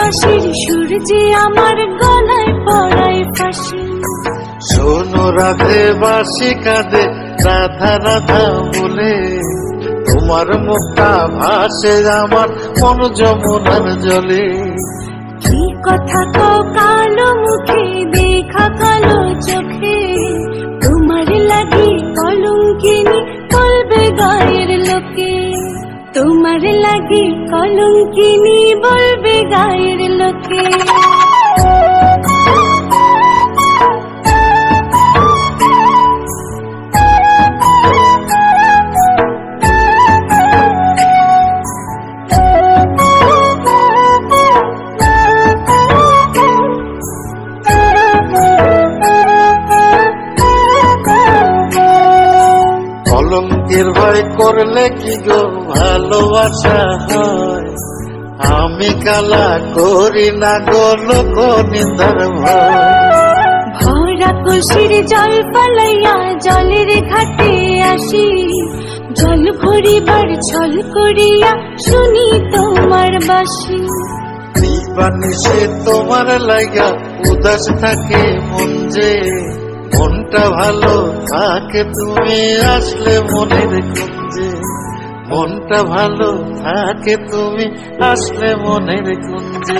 বাঁশির সুর যে আমার গলায় পড়ায় ফাঁসি। শোনো রাধে বাঁশি কাঁদে রাধা রাধা বলে, তোমার মুখটা ভাসে আমার মন যমুনার জলে। কি কথা কও কালো মুখে দেখা কালো চোখে, তোমার লাগি কলঙ্কিনী বলবে গায়ের লোকে। তোমার লাগি কলঙ্কিনী বলবে গায়ের লোকে। কলঙ্কের ভয় করলে কি গো ভালোবাসা হয়? আমি কালা করি না গো লোক নিন্দার ভয়। ভরা কলসির জল পালাইয়া জলের ঘাটে আসি, জল ভরিবার ছল করিয়া শুনি তোমার বাঁশি। দিবানিশে তোমার লাগা উদাস থাকে মন যে, মনটা ভালো থাকে তুমি আসলে মনের কুঞ্জে। মনটা ভালো থাকে তুমি আসলে মনের কুঞ্জে।